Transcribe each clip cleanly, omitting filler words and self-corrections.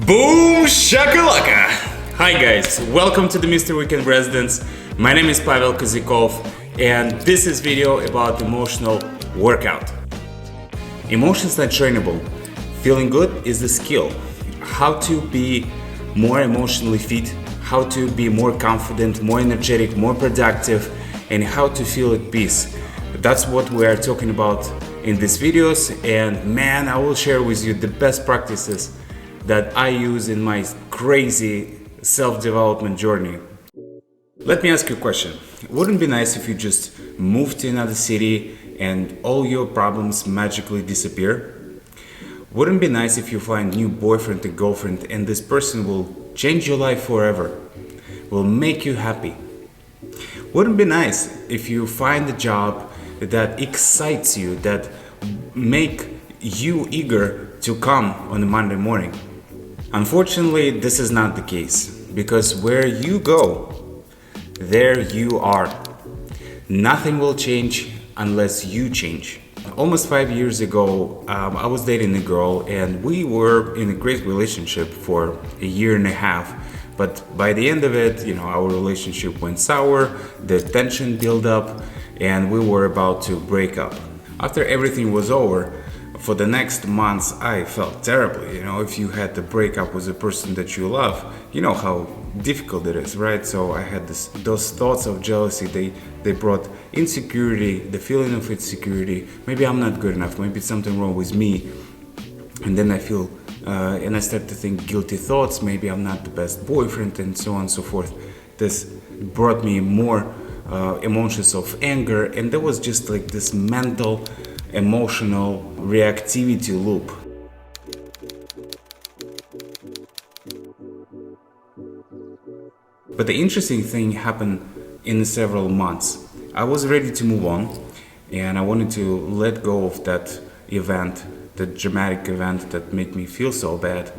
Boom shakalaka! Hi guys, welcome to the Mr. Weekend Residence. My name is Pavel Kozikov and this is video about emotional workout. Emotions are trainable. Feeling good is the skill. How to be more emotionally fit, how to be more confident, more energetic, more productive, and how to feel at peace. That's what we are talking about in these videos, and man, I will share with you the best practices that I use in my crazy self-development journey. Let me ask you a question. Wouldn't it be nice if you just moved to another city and all your problems magically disappear? Wouldn't it be nice if you find a new boyfriend or girlfriend and this person will change your life forever, will make you happy? Wouldn't it be nice if you find a job that excites you, that make you eager to come on a Monday morning? Unfortunately, this is not the case, because where you go, there you are. Nothing will change unless you change. Almost 5 years ago, I was dating a girl and we were in a great relationship for a year and a half. But by the end of it, our relationship went sour, the tension built up, and we were about to break up. After everything was over, for the next months, I felt terribly. If you had to break up with a person that you love, you know how difficult it is, right? So I had those thoughts of jealousy. They brought insecurity, the feeling of insecurity. Maybe I'm not good enough. Maybe something wrong with me. And then I feel, and I start to think guilty thoughts. Maybe I'm not the best boyfriend, and so on and so forth. This brought me more emotions of anger, and there was just like this mental, emotional reactivity loop. But the interesting thing happened in several months. I was ready to move on, and I wanted to let go of that event, the dramatic event that made me feel so bad.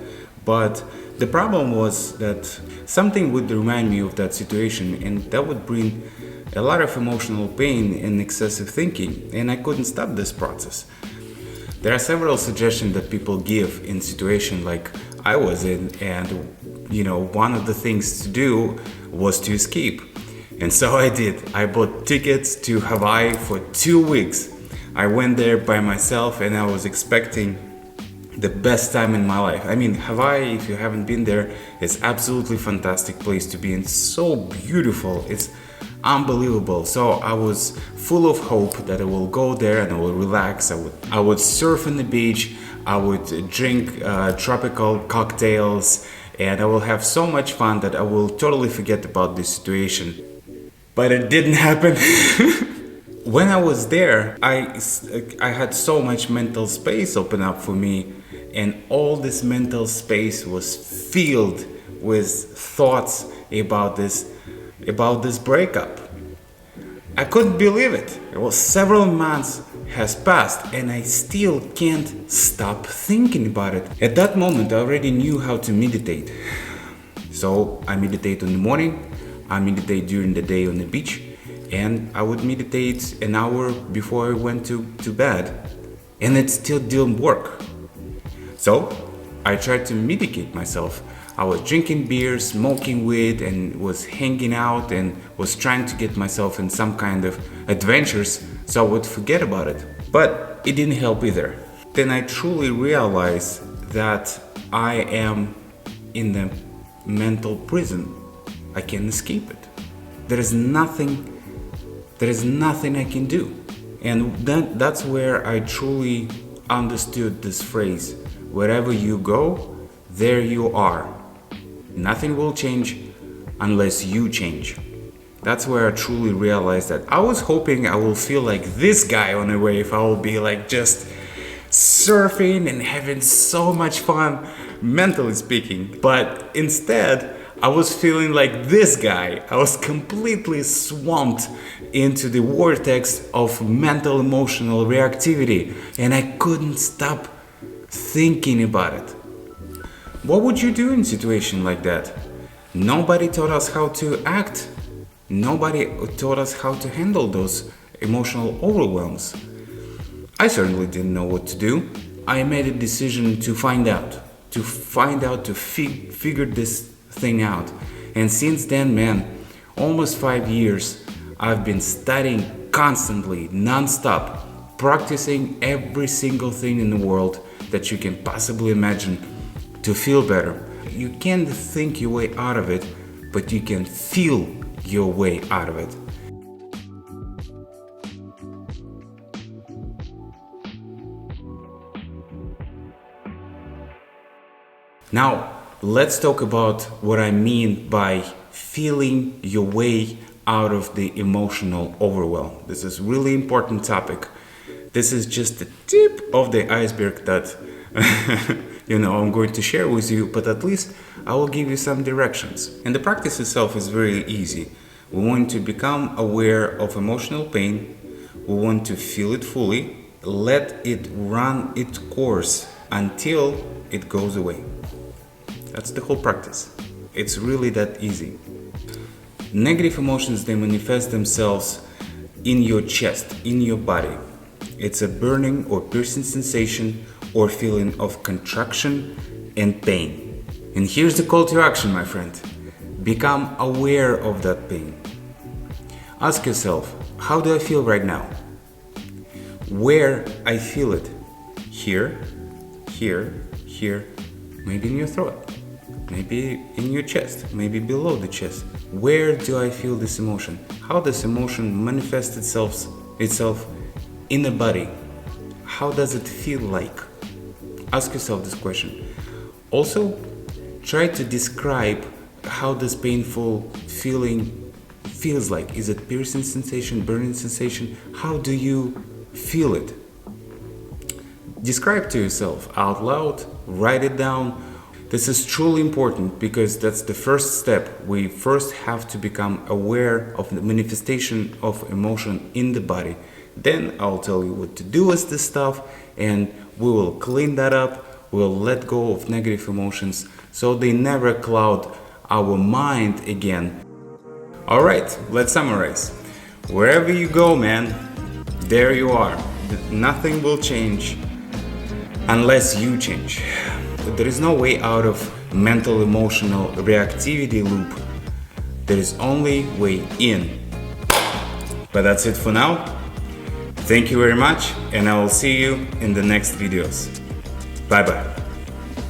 But the problem was that something would remind me of that situation, and that would bring a lot of emotional pain and excessive thinking, and I couldn't stop this process. There are several suggestions that people give in situations like I was in, and one of the things to do was to escape. And so I did. I bought tickets to Hawaii for 2 weeks. I went there by myself and I was expecting the best time in my life. I mean, Hawaii, if you haven't been there, is absolutely fantastic place to be in. So beautiful. It's unbelievable. So I was full of hope that I will go there and I will relax. I would surf on the beach. I would drink tropical cocktails, and I will have so much fun that I will totally forget about this situation. But it didn't happen. When I was there, I had so much mental space open up for me, and all this mental space was filled with thoughts about this breakup. I couldn't believe it. It was several months has passed and I still can't stop thinking about it. At that moment, I already knew how to meditate. So I meditate in the morning, I meditate during the day on the beach, and I would meditate an hour before I went to bed. And it still didn't work. So I tried to medicate myself. I was drinking beer, smoking weed, and was hanging out and was trying to get myself in some kind of adventures so I would forget about it. But it didn't help either. Then I truly realized that I am in the mental prison. I can't escape it. There is nothing I can do. And that's where I truly understood this phrase: wherever you go, there you are. Nothing will change unless you change. That's where I truly realized that. I was hoping I will feel like this guy on a wave. I will be like just surfing and having so much fun, mentally speaking. But instead, I was feeling like this guy. I was completely swamped into the vortex of mental emotional reactivity, and I couldn't stop thinking about it. What would you do in a situation like that? Nobody taught us how to act. Nobody taught us how to handle those emotional overwhelms. I certainly didn't know what to do. I made a decision to find out, to find out, to figure this thing out. And since then, man, almost 5 years, I've been studying constantly, non-stop, practicing every single thing in the world that you can possibly imagine to feel better. You can't think your way out of it, but you can feel your way out of it. Now, let's talk about what I mean by feeling your way out of the emotional overwhelm. This is really important topic. This is just the tip of the iceberg that I'm going to share with you, but at least I will give you some directions. And the practice itself is very easy. We want to become aware of emotional pain. We want to feel it fully, let it run its course until it goes away. That's the whole practice. It's really that easy. Negative emotions, they manifest themselves in your chest, in your body. It's a burning or piercing sensation or feeling of contraction and pain. And here's the call to action, my friend. Become aware of that pain. Ask yourself, how do I feel right now? Where I feel it? Here, here, here, maybe in your throat. Maybe in your chest, maybe below the chest. Where do I feel this emotion? How does emotion manifest itself in the body? How does it feel like? Ask yourself this question. Also, try to describe how this painful feeling feels like. Is it piercing sensation, burning sensation? How do you feel it? Describe to yourself out loud, write it down. This is truly important because that's the first step. We first have to become aware of the manifestation of emotion in the body. Then I'll tell you what to do with this stuff, and we will clean that up. We'll let go of negative emotions so they never cloud our mind again. Alright, let's summarize. Wherever you go, man, there you are. Nothing will change unless you change. There is no way out of mental emotional reactivity loop. There is only way in. But that's it for now. Thank you very much, and I will see you in the next videos. Bye bye.